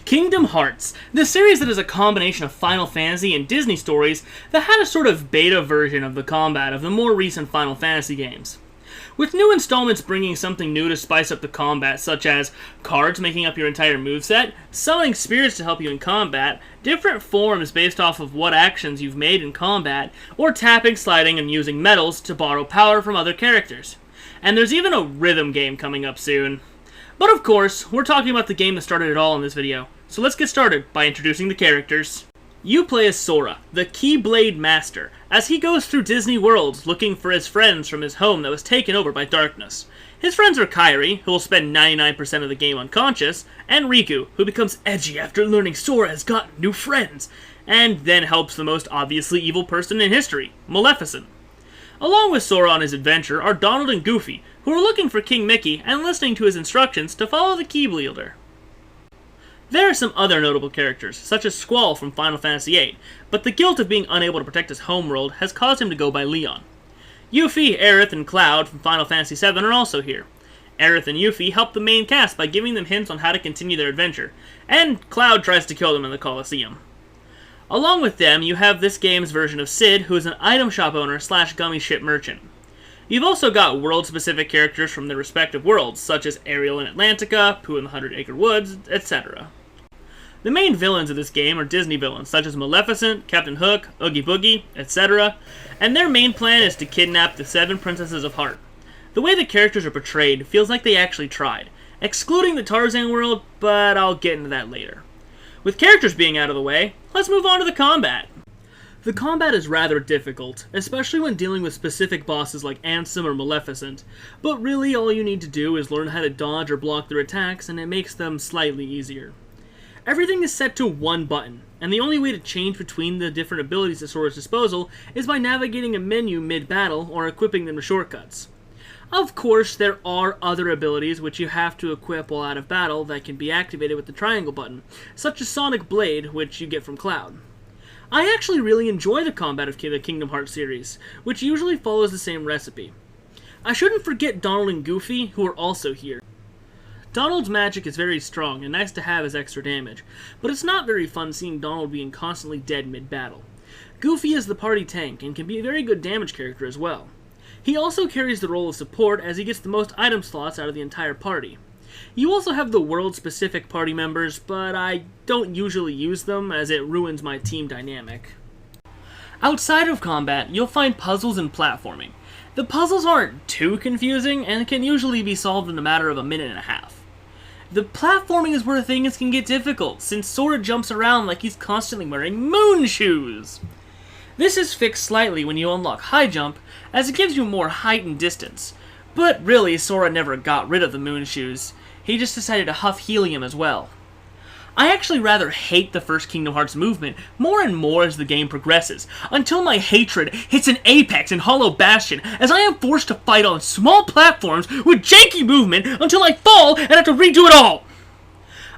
Kingdom Hearts, the series that is a combination of Final Fantasy and Disney stories that had a sort of beta version of the combat of the more recent Final Fantasy games. With new installments bringing something new to spice up the combat, such as cards making up your entire moveset, summoning spirits to help you in combat, different forms based off of what actions you've made in combat, or tapping, sliding, and using medals to borrow power from other characters. And there's even a rhythm game coming up soon. But of course, we're talking about the game that started it all in this video, so let's get started by introducing the characters. You play as Sora, the Keyblade Master, as he goes through Disney worlds looking for his friends from his home that was taken over by darkness. His friends are Kairi, who will spend 99% of the game unconscious, and Riku, who becomes edgy after learning Sora has gotten new friends, and then helps the most obviously evil person in history, Maleficent. Along with Sora on his adventure are Donald and Goofy, who are looking for King Mickey and listening to his instructions to follow the Keyblade. There are some other notable characters, such as Squall from Final Fantasy VIII, but the guilt of being unable to protect his homeworld has caused him to go by Leon. Yuffie, Aerith, and Cloud from Final Fantasy VII are also here. Aerith and Yuffie help the main cast by giving them hints on how to continue their adventure, and Cloud tries to kill them in the Colosseum. Along with them, you have this game's version of Sid, who is an item shop owner / gummy ship merchant. You've also got world-specific characters from their respective worlds, such as Ariel in Atlantica, Pooh in the 100-Acre Woods, etc. The main villains of this game are Disney villains, such as Maleficent, Captain Hook, Oogie Boogie, etc., and their main plan is to kidnap the 7 Princesses of Heart. The way the characters are portrayed feels like they actually tried, excluding the Tarzan world, but I'll get into that later. With characters being out of the way, let's move on to the combat. The combat is rather difficult, especially when dealing with specific bosses like Ansem or Maleficent, but really all you need to do is learn how to dodge or block their attacks and it makes them slightly easier. Everything is set to one button, and the only way to change between the different abilities at Sora's disposal is by navigating a menu mid-battle or equipping them to shortcuts. Of course, there are other abilities which you have to equip while out of battle that can be activated with the triangle button, such as Sonic Blade, which you get from Cloud. I actually really enjoy the combat of the Kingdom Hearts series, which usually follows the same recipe. I shouldn't forget Donald and Goofy, who are also here. Donald's magic is very strong and nice to have as extra damage, but it's not very fun seeing Donald being constantly dead mid-battle. Goofy is the party tank and can be a very good damage character as well. He also carries the role of support as he gets the most item slots out of the entire party. You also have the world-specific party members, but I don't usually use them as it ruins my team dynamic. Outside of combat, you'll find puzzles and platforming. The puzzles aren't too confusing and can usually be solved in a matter of a minute and a half. The platforming is where things can get difficult, since Sora jumps around like he's constantly wearing moon shoes. This is fixed slightly when you unlock high jump, as it gives you more height and distance. But really, Sora never got rid of the moon shoes. He just decided to huff helium as well. I actually rather hate the first Kingdom Hearts movement more and more as the game progresses, until my hatred hits an apex in Hollow Bastion as I am forced to fight on small platforms with janky movement until I fall and have to redo it all!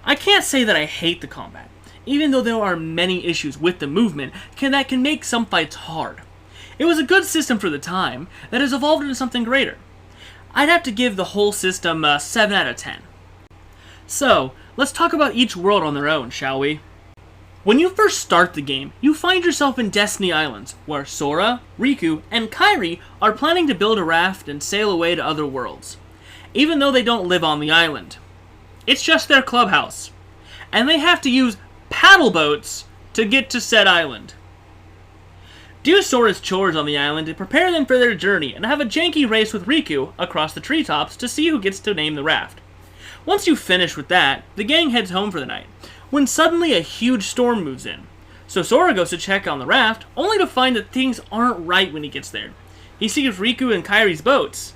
I can't say that I hate the combat, even though there are many issues with the movement that can make some fights hard. It was a good system for the time that has evolved into something greater. I'd have to give the whole system a 7 out of 10. So, let's talk about each world on their own, shall we? When you first start the game, you find yourself in Destiny Islands, where Sora, Riku, and Kairi are planning to build a raft and sail away to other worlds, even though they don't live on the island. It's just their clubhouse, and they have to use paddle boats to get to said island. Do Sora's chores on the island to prepare them for their journey, and have a janky race with Riku across the treetops to see who gets to name the raft. Once you finish with that, the gang heads home for the night, when suddenly a huge storm moves in. So Sora goes to check on the raft, only to find that things aren't right when he gets there. He sees Riku and Kairi's boats.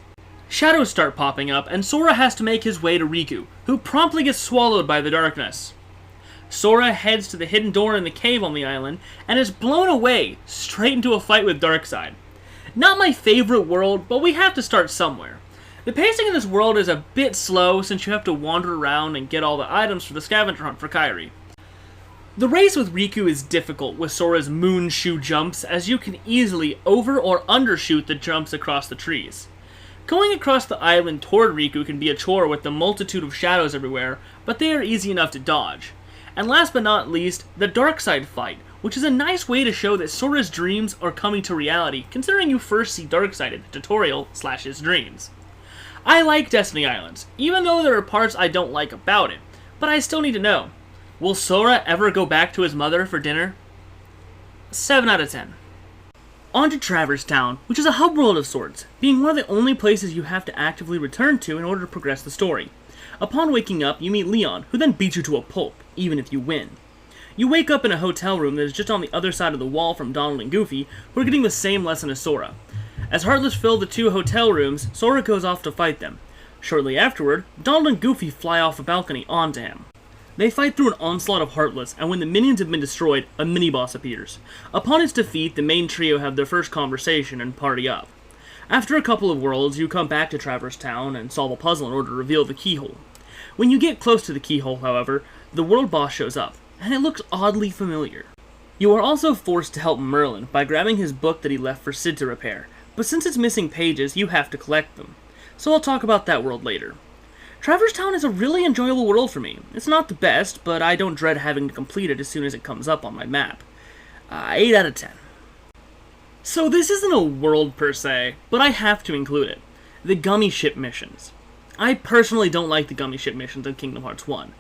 Shadows start popping up, and Sora has to make his way to Riku, who promptly gets swallowed by the darkness. Sora heads to the hidden door in the cave on the island, and is blown away, straight into a fight with Darkseid. Not my favorite world, but we have to start somewhere. The pacing in this world is a bit slow since you have to wander around and get all the items for the scavenger hunt for Kairi. The race with Riku is difficult with Sora's moon shoe jumps, as you can easily over or undershoot the jumps across the trees. Going across the island toward Riku can be a chore with the multitude of shadows everywhere, but they are easy enough to dodge. And last but not least, the dark side fight, which is a nice way to show that Sora's dreams are coming to reality, considering you first see Darkseid in the tutorial / his dreams. I like Destiny Islands, even though there are parts I don't like about it, but I still need to know, will Sora ever go back to his mother for dinner? 7 out of 10. On to Traverse Town, which is a hub world of sorts, being one of the only places you have to actively return to in order to progress the story. Upon waking up, you meet Leon, who then beats you to a pulp, even if you win. You wake up in a hotel room that is just on the other side of the wall from Donald and Goofy, who are getting the same lesson as Sora. As Heartless fill the 2 hotel rooms, Sora goes off to fight them. Shortly afterward, Donald and Goofy fly off a balcony onto him. They fight through an onslaught of Heartless, and when the minions have been destroyed, a mini-boss appears. Upon its defeat, the main trio have their first conversation and party up. After a couple of worlds, you come back to Traverse Town and solve a puzzle in order to reveal the keyhole. When you get close to the keyhole, however, the world boss shows up, and it looks oddly familiar. You are also forced to help Merlin by grabbing his book that he left for Sid to repair, but since it's missing pages, you have to collect them. So I'll talk about that world later. Traverse Town is a really enjoyable world for me. It's not the best, but I don't dread having to complete it as soon as it comes up on my map. 8 out of 10. So this isn't a world per se, but I have to include it. The Gummy Ship missions. I personally don't like the Gummy Ship missions in Kingdom Hearts 1.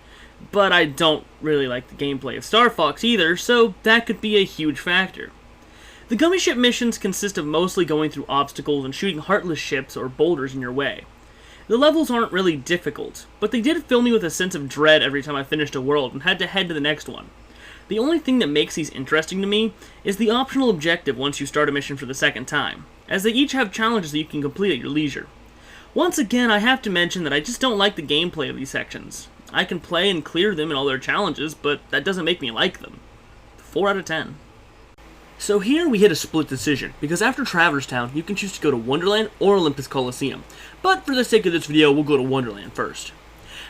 But I don't really like the gameplay of Star Fox either, so that could be a huge factor. The Gummy Ship missions consist of mostly going through obstacles and shooting heartless ships or boulders in your way. The levels aren't really difficult, but they did fill me with a sense of dread every time I finished a world and had to head to the next one. The only thing that makes these interesting to me is the optional objective once you start a mission for the second time, as they each have challenges that you can complete at your leisure. Once again, I have to mention that I just don't like the gameplay of these sections. I can play and clear them in all their challenges, but that doesn't make me like them. 4 out of 10. So here we hit a split decision, because after Traverse Town, you can choose to go to Wonderland or Olympus Coliseum, but for the sake of this video, we'll go to Wonderland first.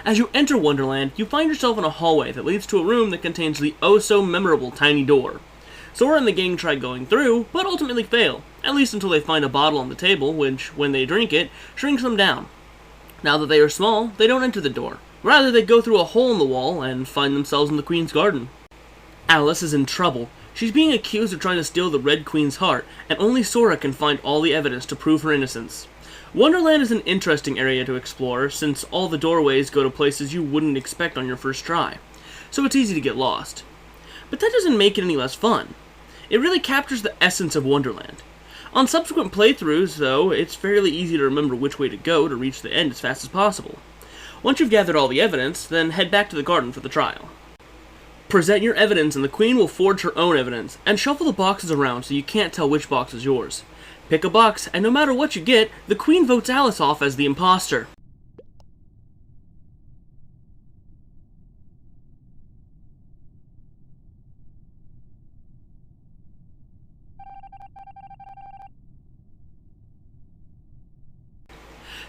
As you enter Wonderland, you find yourself in a hallway that leads to a room that contains the oh-so-memorable tiny door. Sora and the gang try going through, but ultimately fail, at least until they find a bottle on the table, which, when they drink it, shrinks them down. Now that they are small, they don't enter the door. Rather, they go through a hole in the wall and find themselves in the Queen's garden. Alice is in trouble. She's being accused of trying to steal the Red Queen's heart, and only Sora can find all the evidence to prove her innocence. Wonderland is an interesting area to explore, since all the doorways go to places you wouldn't expect on your first try, so it's easy to get lost. But that doesn't make it any less fun. It really captures the essence of Wonderland. On subsequent playthroughs, though, it's fairly easy to remember which way to go to reach the end as fast as possible. Once you've gathered all the evidence, then head back to the garden for the trial. Present your evidence and the Queen will forge her own evidence, and shuffle the boxes around so you can't tell which box is yours. Pick a box, and no matter what you get, the Queen votes Alice off as the imposter.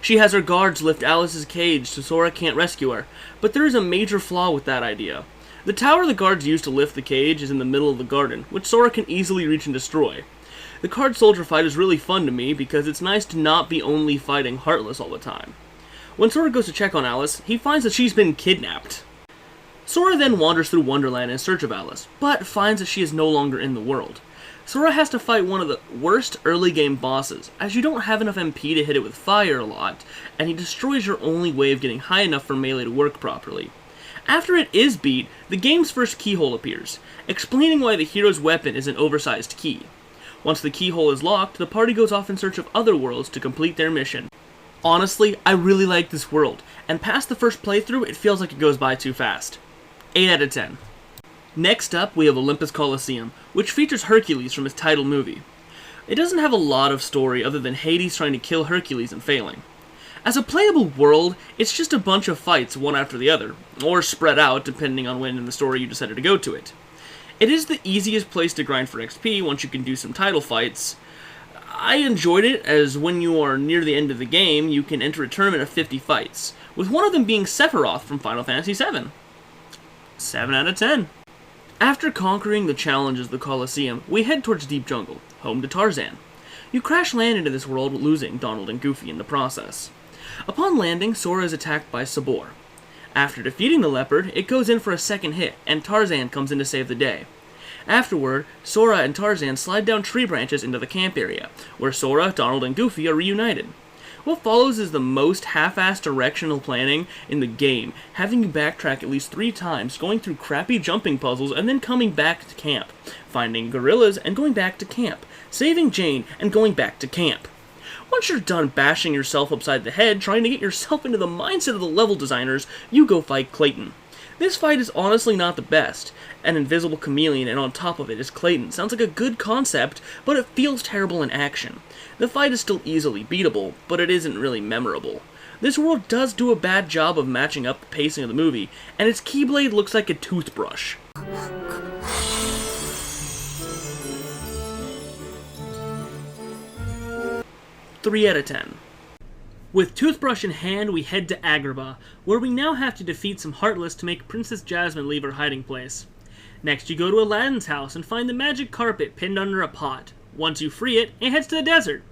She has her guards lift Alice's cage so Sora can't rescue her, but there is a major flaw with that idea. The tower the guards use to lift the cage is in the middle of the garden, which Sora can easily reach and destroy. The card soldier fight is really fun to me because it's nice to not be only fighting Heartless all the time. When Sora goes to check on Alice, he finds that she's been kidnapped. Sora then wanders through Wonderland in search of Alice, but finds that she is no longer in the world. Sora has to fight one of the worst early game bosses, as you don't have enough MP to hit it with fire a lot, and he destroys your only way of getting high enough for melee to work properly. After it is beat, the game's first keyhole appears, explaining why the hero's weapon is an oversized key. Once the keyhole is locked, the party goes off in search of other worlds to complete their mission. Honestly, I really like this world, and past the first playthrough, it feels like it goes by too fast. 8 out of 10. Next up, we have Olympus Coliseum, which features Hercules from his title movie. It doesn't have a lot of story other than Hades trying to kill Hercules and failing. As a playable world, it's just a bunch of fights one after the other, or spread out depending on when in the story you decided to go to it. It is the easiest place to grind for XP once you can do some title fights. I enjoyed it, as when you are near the end of the game, you can enter a tournament of 50 fights, with one of them being Sephiroth from Final Fantasy VII. 7 out of 10. After conquering the challenges of the Coliseum, we head towards Deep Jungle, home to Tarzan. You crash land into this world, losing Donald and Goofy in the process. Upon landing, Sora is attacked by Sabor. After defeating the leopard, it goes in for a second hit, and Tarzan comes in to save the day. Afterward, Sora and Tarzan slide down tree branches into the camp area, where Sora, Donald, and Goofy are reunited. What follows is the most half-assed directional planning in the game, having you backtrack at least 3 times, going through crappy jumping puzzles and then coming back to camp, finding gorillas and going back to camp, saving Jane and going back to camp. Once you're done bashing yourself upside the head trying to get yourself into the mindset of the level designers, you go fight Clayton. This fight is honestly not the best. An invisible chameleon and on top of it is Clayton. Sounds like a good concept, but it feels terrible in action. The fight is still easily beatable, but it isn't really memorable. This world does do a bad job of matching up the pacing of the movie, and its Keyblade looks like a toothbrush. 3 out of 10. With Toothbrush in hand, we head to Agrabah, where we now have to defeat some Heartless to make Princess Jasmine leave her hiding place. Next, you go to Aladdin's house and find the magic carpet pinned under a pot. Once you free it, it heads to the desert.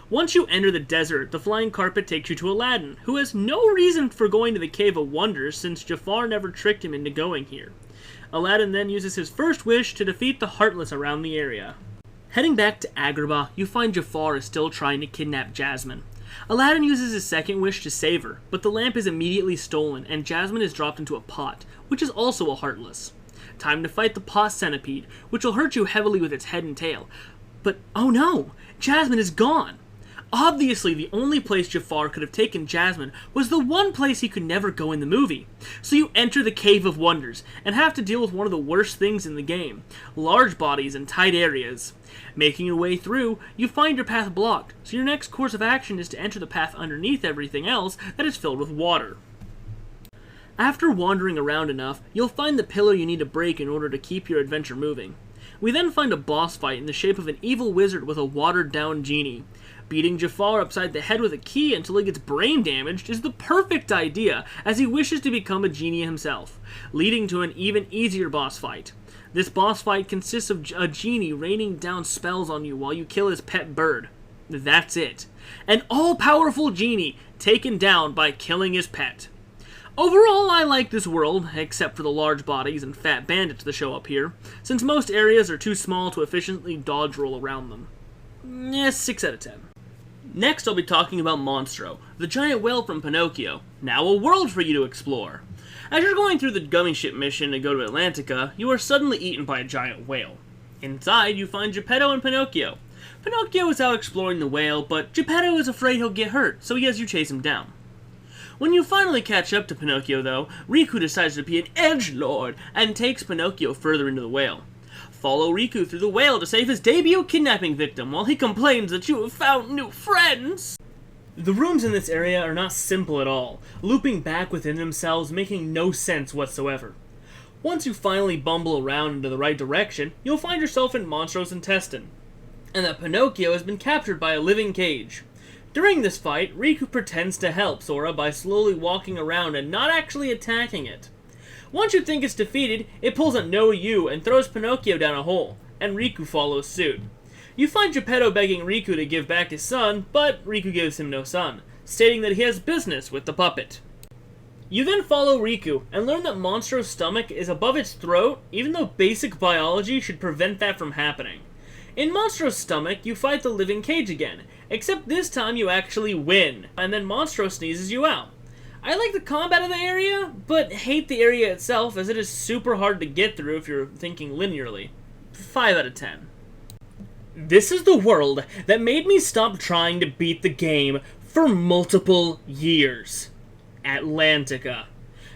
Once you enter the desert, the flying carpet takes you to Aladdin, who has no reason for going to the Cave of Wonders since Jafar never tricked him into going here. Aladdin then uses his first wish to defeat the Heartless around the area. Heading back to Agrabah, you find Jafar is still trying to kidnap Jasmine. Aladdin uses his second wish to save her, but the lamp is immediately stolen and Jasmine is dropped into a pot, which is also a Heartless. Time to fight the pot centipede, which will hurt you heavily with its head and tail. But oh no! Jasmine is gone! Obviously, the only place Jafar could have taken Jasmine was the one place he could never go in the movie. So you enter the Cave of Wonders, and have to deal with one of the worst things in the game, large bodies and tight areas. Making your way through, you find your path blocked, so your next course of action is to enter the path underneath everything else that is filled with water. After wandering around enough, you'll find the pillar you need to break in order to keep your adventure moving. We then find a boss fight in the shape of an evil wizard with a watered-down genie. Beating Jafar upside the head with a key until he gets brain damaged is the perfect idea, as he wishes to become a genie himself, leading to an even easier boss fight. This boss fight consists of a genie raining down spells on you while you kill his pet bird. That's it. An all-powerful genie taken down by killing his pet. Overall, I like this world, except for the large bodies and fat bandits that show up here, since most areas are too small to efficiently dodge roll around them. 6 out of 10. Next, I'll be talking about Monstro, the giant whale from Pinocchio, now a world for you to explore. As you're going through the gummy ship mission to go to Atlantica, you are suddenly eaten by a giant whale. Inside, you find Geppetto and Pinocchio. Pinocchio is out exploring the whale, but Geppetto is afraid he'll get hurt, so he has you chase him down. When you finally catch up to Pinocchio, though, Riku decides to be an edgelord and takes Pinocchio further into the whale. Follow Riku through the whale to save his debut kidnapping victim while he complains that you have found new friends. The rooms in this area are not simple at all, looping back within themselves, making no sense whatsoever. Once you finally bumble around into the right direction, you'll find yourself in Monstro's intestine, and that Pinocchio has been captured by a living cage. During this fight, Riku pretends to help Sora by slowly walking around and not actually attacking it. Once you think it's defeated, it pulls a no you and throws Pinocchio down a hole, and Riku follows suit. You find Geppetto begging Riku to give back his son, but Riku gives him no son, stating that he has business with the puppet. You then follow Riku and learn that Monstro's stomach is above its throat, even though basic biology should prevent that from happening. In Monstro's stomach, you fight the living cage again, except this time you actually win, and then Monstro sneezes you out. I like the combat of the area, but hate the area itself as it is super hard to get through if you're thinking linearly. 5 out of 10. This is the world that made me stop trying to beat the game for multiple years. Atlantica.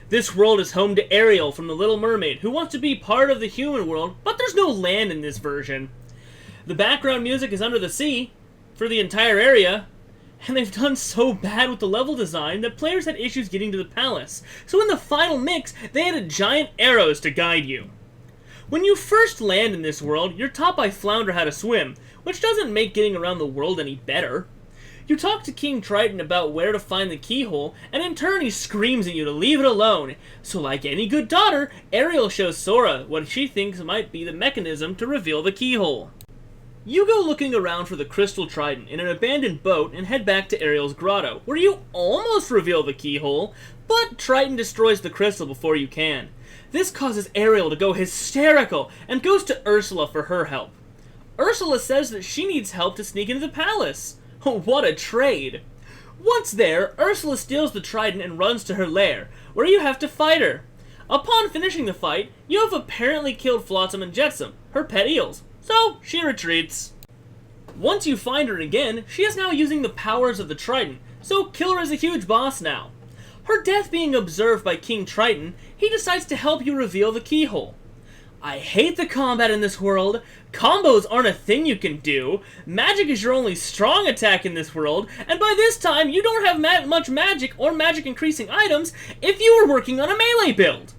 This world is home to Ariel from The Little Mermaid, who wants to be part of the human world, but there's no land in this version. The background music is Under the Sea for the entire area, and they've done so bad with the level design that players had issues getting to the palace, so in the final mix, they added giant arrows to guide you. When you first land in this world, you're taught by Flounder how to swim, which doesn't make getting around the world any better. You talk to King Triton about where to find the keyhole, and in turn he screams at you to leave it alone. So like any good daughter, Ariel shows Sora what she thinks might be the mechanism to reveal the keyhole. You go looking around for the Crystal Trident in an abandoned boat and head back to Ariel's grotto, where you almost reveal the keyhole, but Triton destroys the crystal before you can. This causes Ariel to go hysterical and goes to Ursula for her help. Ursula says that she needs help to sneak into the palace. What a trade! Once there, Ursula steals the trident and runs to her lair, where you have to fight her. Upon finishing the fight, you have apparently killed Flotsam and Jetsam, her pet eels, so she retreats. Once you find her again, she is now using the powers of the trident, so Killer is a huge boss now. Her death being observed by King Triton, he decides to help you reveal the keyhole. I hate the combat in this world. Combos aren't a thing you can do. Magic is your only strong attack in this world, and by this time you don't have much magic or magic increasing items if you were working on a melee build.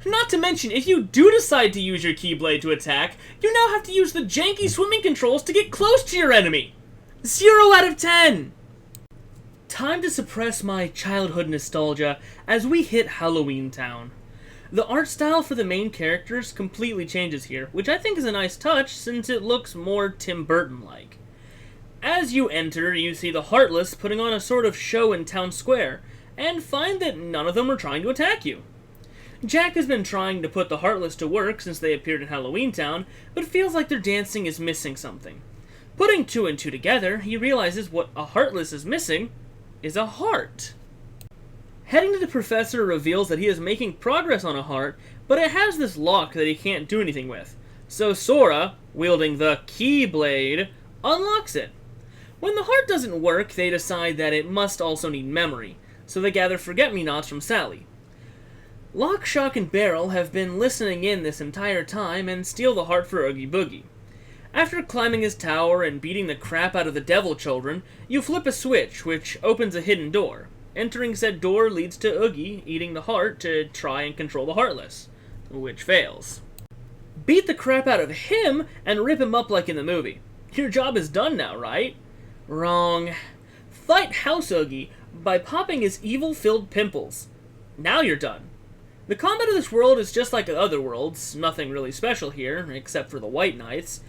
Not to mention, if you do decide to use your Keyblade to attack, you now have to use the janky swimming controls to get close to your enemy. 0 out of 10! Time to suppress my childhood nostalgia as we hit Halloweentown. The art style for the main characters completely changes here, which I think is a nice touch since it looks more Tim Burton-like. As you enter, you see the Heartless putting on a sort of show in town square, and find that none of them are trying to attack you. Jack has been trying to put the Heartless to work since they appeared in Halloweentown, but feels like their dancing is missing something. Putting 2 and 2 together, he realizes what a Heartless is missing is a heart. Heading to the professor reveals that he is making progress on a heart, but it has this lock that he can't do anything with. So Sora, wielding the Keyblade, unlocks it. When the heart doesn't work, they decide that it must also need memory, so they gather forget-me-nots from Sally. Lock, Shock, and Barrel have been listening in this entire time and steal the heart for Oogie Boogie. After climbing his tower and beating the crap out of the Devil Children, you flip a switch, which opens a hidden door. Entering said door leads to Oogie eating the heart to try and control the Heartless, which fails. Beat the crap out of him and rip him up like in the movie. Your job is done now, right? Wrong. Fight House Oogie by popping his evil-filled pimples. Now you're done. The combat of this world is just like other worlds, nothing really special here, except for the White Knights.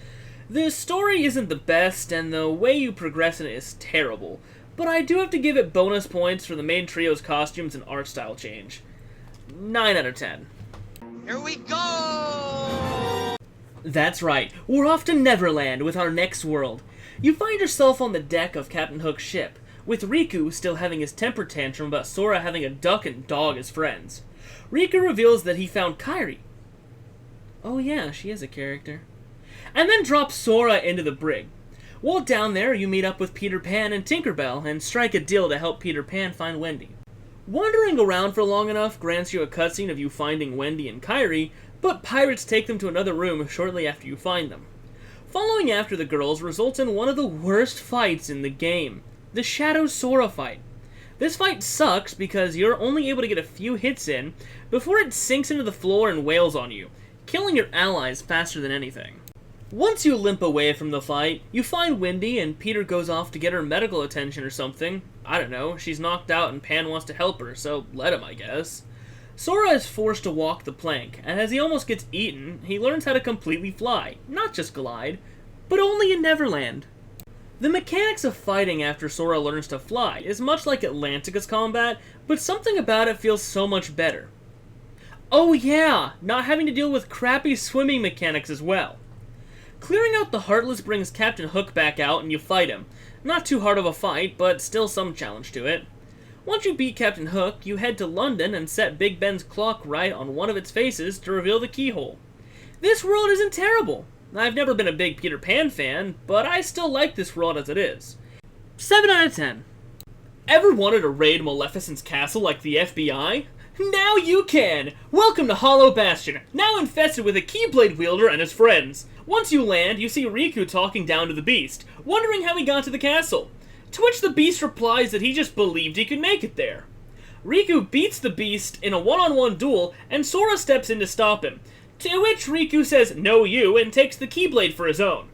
The story isn't the best, and the way you progress in it is terrible, but I do have to give it bonus points for the main trio's costumes and art style change. 9 out of 10. Here we go! That's right, we're off to Neverland with our next world. You find yourself on the deck of Captain Hook's ship, with Riku still having his temper tantrum about Sora having a duck and dog as friends. Riku reveals that he found Kairi. Oh yeah, she is a character. And then drops Sora into the brig. While down there, you meet up with Peter Pan and Tinkerbell and strike a deal to help Peter Pan find Wendy. Wandering around for long enough grants you a cutscene of you finding Wendy and Kairi, but pirates take them to another room shortly after you find them. Following after the girls results in one of the worst fights in the game, the Shadow Sora fight. This fight sucks because you're only able to get a few hits in before it sinks into the floor and wails on you, killing your allies faster than anything. Once you limp away from the fight, you find Wendy and Peter goes off to get her medical attention or something. I don't know, she's knocked out and Pan wants to help her, so let him, I guess. Sora is forced to walk the plank, and as he almost gets eaten, he learns how to completely fly, not just glide, but only in Neverland. The mechanics of fighting after Sora learns to fly is much like Atlantica's combat, but something about it feels so much better. Oh yeah, not having to deal with crappy swimming mechanics as well. Clearing out the Heartless brings Captain Hook back out and you fight him. Not too hard of a fight, but still some challenge to it. Once you beat Captain Hook, you head to London and set Big Ben's clock right on one of its faces to reveal the keyhole. This world isn't terrible. I've never been a big Peter Pan fan, but I still like this world as it is. 7 out of 10. Ever wanted to raid Maleficent's castle like the FBI? Now you can! Welcome to Hollow Bastion, now infested with a Keyblade wielder and his friends. Once you land, you see Riku talking down to the Beast, wondering how he got to the castle. To which the Beast replies that he just believed he could make it there. Riku beats the Beast in a one-on-one duel, and Sora steps in to stop him. To which Riku says, "No you," and takes the Keyblade for his own.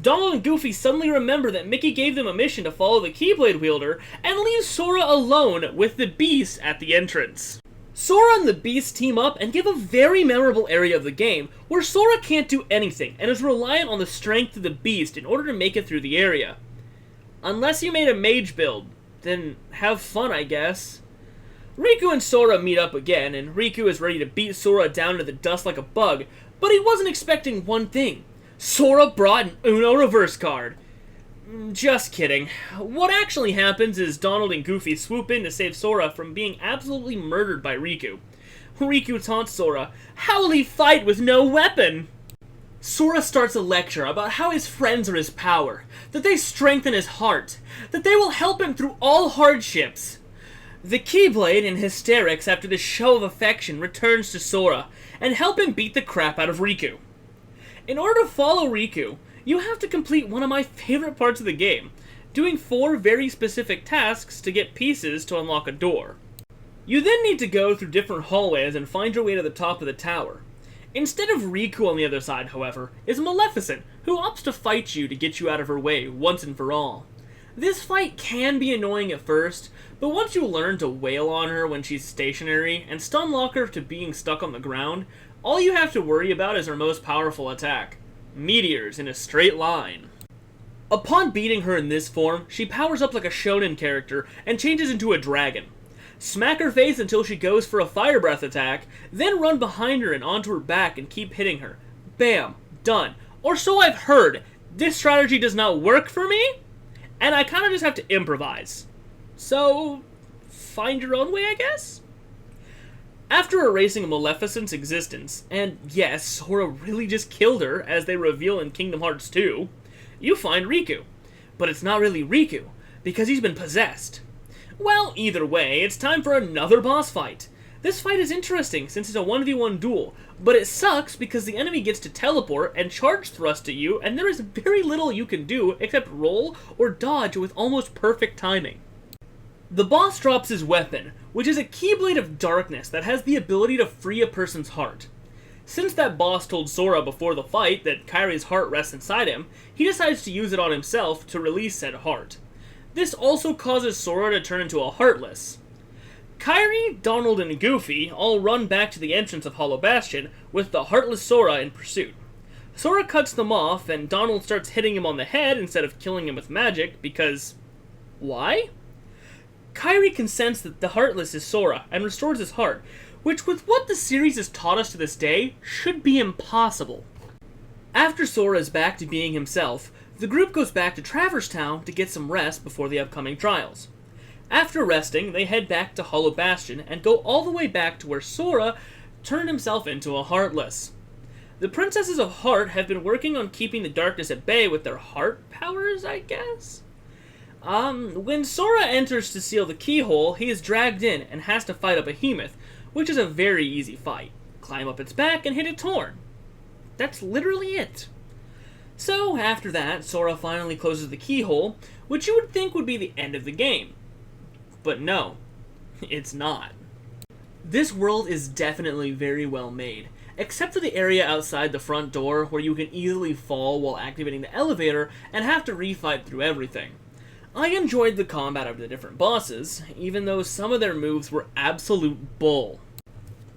Donald and Goofy suddenly remember that Mickey gave them a mission to follow the Keyblade wielder, and leaves Sora alone with the Beast at the entrance. Sora and the Beast team up and give a very memorable area of the game where Sora can't do anything and is reliant on the strength of the Beast in order to make it through the area. Unless you made a mage build, then have fun, I guess. Riku and Sora meet up again, and Riku is ready to beat Sora down into the dust like a bug, but he wasn't expecting one thing. Sora brought an Uno reverse card. Just kidding. What actually happens is Donald and Goofy swoop in to save Sora from being absolutely murdered by Riku. Riku taunts Sora, "How will he fight with no weapon?" Sora starts a lecture about how his friends are his power, that they strengthen his heart, that they will help him through all hardships. The Keyblade, in hysterics after this show of affection, returns to Sora, and help him beat the crap out of Riku. In order to follow Riku, you have to complete one of my favorite parts of the game, doing 4 very specific tasks to get pieces to unlock a door. You then need to go through different hallways and find your way to the top of the tower. Instead of Riku on the other side, however, is Maleficent, who opts to fight you to get you out of her way once and for all. This fight can be annoying at first, but once you learn to wail on her when she's stationary and stun lock her to being stuck on the ground, all you have to worry about is her most powerful attack: meteors in a straight line. Upon beating her in this form, she powers up like a shonen character and changes into a dragon. Smack her face until she goes for a fire breath attack, then run behind her and onto her back and keep hitting her. Bam, done. Or so I've heard. This strategy does not work for me, and I kind of just have to improvise. So, find your own way, I guess? After erasing Maleficent's existence, and yes, Sora really just killed her, as they reveal in Kingdom Hearts 2, you find Riku. But it's not really Riku, because he's been possessed. Well, either way, it's time for another boss fight. This fight is interesting since it's a 1v1 duel, but it sucks because the enemy gets to teleport and charge thrust at you, and there is very little you can do except roll or dodge with almost perfect timing. The boss drops his weapon, which is a Keyblade of Darkness that has the ability to free a person's heart. Since that boss told Sora before the fight that Kairi's heart rests inside him, he decides to use it on himself to release said heart. This also causes Sora to turn into a Heartless. Kairi, Donald, and Goofy all run back to the entrance of Hollow Bastion with the Heartless Sora in pursuit. Sora cuts them off, and Donald starts hitting him on the head instead of killing him with magic because... why? Kairi can sense that the Heartless is Sora and restores his heart, which with what the series has taught us to this day, should be impossible. After Sora is back to being himself, the group goes back to Traverse Town to get some rest before the upcoming trials. After resting, they head back to Hollow Bastion and go all the way back to where Sora turned himself into a Heartless. The Princesses of Heart have been working on keeping the darkness at bay with their heart powers, I guess? When Sora enters to seal the keyhole, he is dragged in and has to fight a behemoth, which is a very easy fight. Climb up its back and hit a torn. That's literally it. So, after that, Sora finally closes the keyhole, which you would think would be the end of the game. But no, it's not. This world is definitely very well made, except for the area outside the front door where you can easily fall while activating the elevator and have to refight through everything. I enjoyed the combat of the different bosses, even though some of their moves were absolute bull.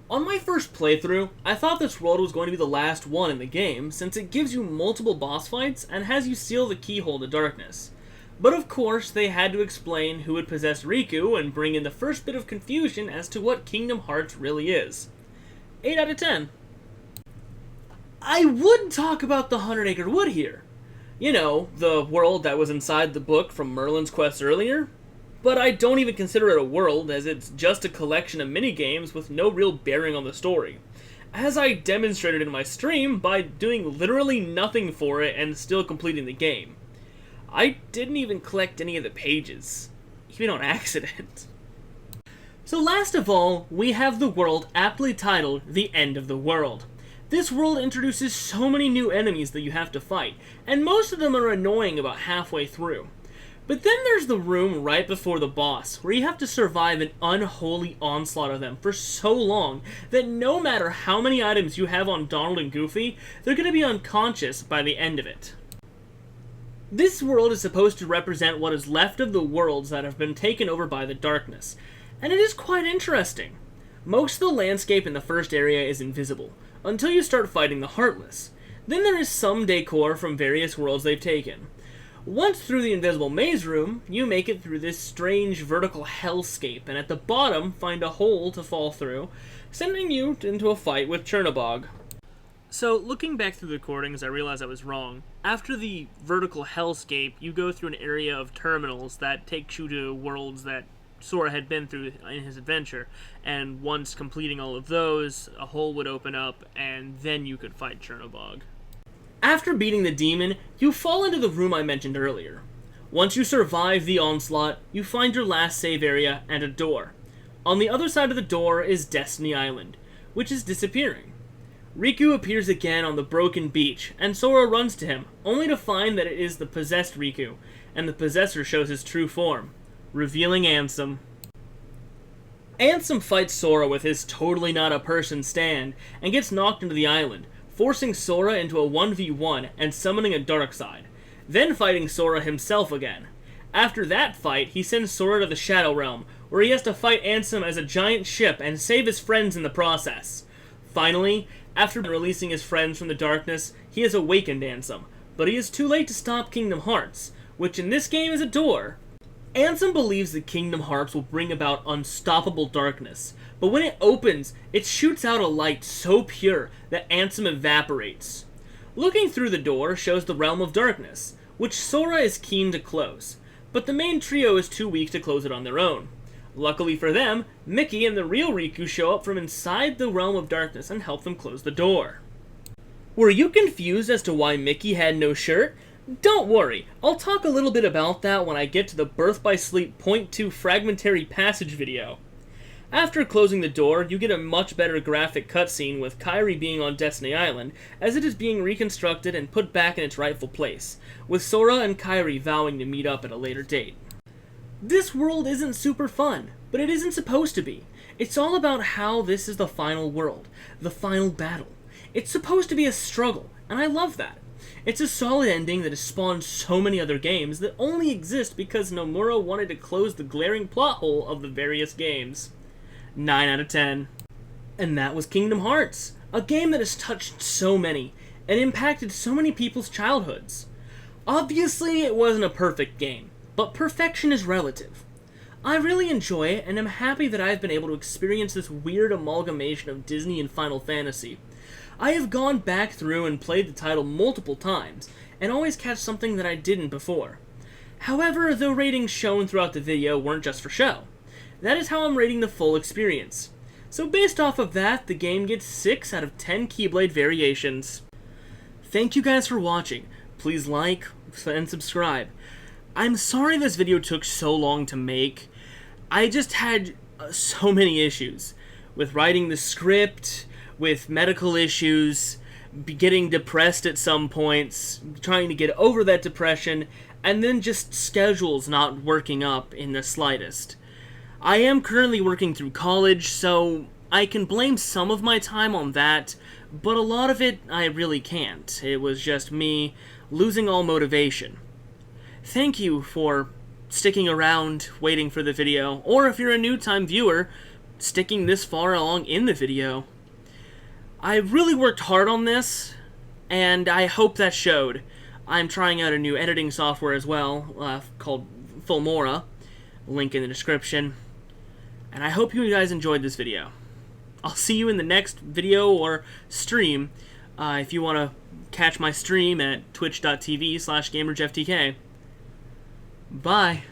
On my first playthrough, I thought this world was going to be the last one in the game, since it gives you multiple boss fights and has you seal the keyhole to darkness. But of course, they had to explain who had possessed Riku and bring in the first bit of confusion as to what Kingdom Hearts really is. 8 out of 10. I would talk about the 100 Acre Wood here. You know, the world that was inside the book from Merlin's Quest earlier. But I don't even consider it a world, as it's just a collection of minigames with no real bearing on the story. As I demonstrated in my stream by doing literally nothing for it and still completing the game. I didn't even collect any of the pages, even on accident. So last of all, we have the world aptly titled The End of the World. This world introduces so many new enemies that you have to fight, and most of them are annoying about halfway through. But then there's the room right before the boss, where you have to survive an unholy onslaught of them for so long that no matter how many items you have on Donald and Goofy, they're going to be unconscious by the end of it. This world is supposed to represent what is left of the worlds that have been taken over by the darkness, and it is quite interesting. Most of the landscape in the first area is invisible, until you start fighting the Heartless. Then there is some decor from various worlds they've taken. Once through the invisible maze room, you make it through this strange vertical hellscape, and at the bottom find a hole to fall through, sending you into a fight with Chernobog. So, looking back through the recordings, I realized I was wrong. After the vertical hellscape, you go through an area of terminals that takes you to worlds that Sora had been through in his adventure, and once completing all of those, a hole would open up, and then you could fight Chernobog. After beating the demon, you fall into the room I mentioned earlier. Once you survive the onslaught, you find your last save area and a door. On the other side of the door is Destiny Island, which is disappearing. Riku appears again on the broken beach, and Sora runs to him, only to find that it is the possessed Riku, and the possessor shows his true form, revealing Ansem. Ansem fights Sora with his totally not a person stand, and gets knocked into the island, forcing Sora into a 1v1 and summoning a dark side, then fighting Sora himself again. After that fight, he sends Sora to the Shadow Realm, where he has to fight Ansem as a giant ship and save his friends in the process. Finally, after releasing his friends from the darkness, he has awakened Ansem, but he is too late to stop Kingdom Hearts, which in this game is a door. Ansem believes that Kingdom Hearts will bring about unstoppable darkness, but when it opens, it shoots out a light so pure that Ansem evaporates. Looking through the door shows the Realm of Darkness, which Sora is keen to close, but the main trio is too weak to close it on their own. Luckily for them, Mickey and the real Riku show up from inside the Realm of Darkness and help them close the door. Were you confused as to why Mickey had no shirt? Don't worry, I'll talk a little bit about that when I get to the Birth by Sleep Point 2 fragmentary passage video. After closing the door, you get a much better graphic cutscene with Kairi being on Destiny Island, as it is being reconstructed and put back in its rightful place, with Sora and Kairi vowing to meet up at a later date. This world isn't super fun, but it isn't supposed to be. It's all about how this is the final world, the final battle. It's supposed to be a struggle, and I love that. It's a solid ending that has spawned so many other games that only exist because Nomura wanted to close the glaring plot hole of the various games. 9 out of 10. And that was Kingdom Hearts, a game that has touched so many, and impacted so many people's childhoods. Obviously, it wasn't a perfect game, but perfection is relative. I really enjoy it, and am happy that I've been able to experience this weird amalgamation of Disney and Final Fantasy. I have gone back through and played the title multiple times, and always catch something that I didn't before. However, the ratings shown throughout the video weren't just for show. That is how I'm rating the full experience. So based off of that, the game gets 6 out of 10 Keyblade variations. Thank you guys for watching. Please like and subscribe. I'm sorry this video took so long to make. I just had so many issues with writing the script, with medical issues, getting depressed at some points, trying to get over that depression, and then just schedules not working up in the slightest. I am currently working through college, so I can blame some of my time on that, but a lot of it I really can't. It was just me losing all motivation. Thank you for sticking around, waiting for the video, or if you're a new-time viewer, sticking this far along in the video. I really worked hard on this, and I hope that showed. I'm trying out a new editing software as well, called Filmora, link in the description, and I hope you guys enjoyed this video. I'll see you in the next video or stream, if you want to catch my stream at twitch.tv/gamerjefftk. Bye.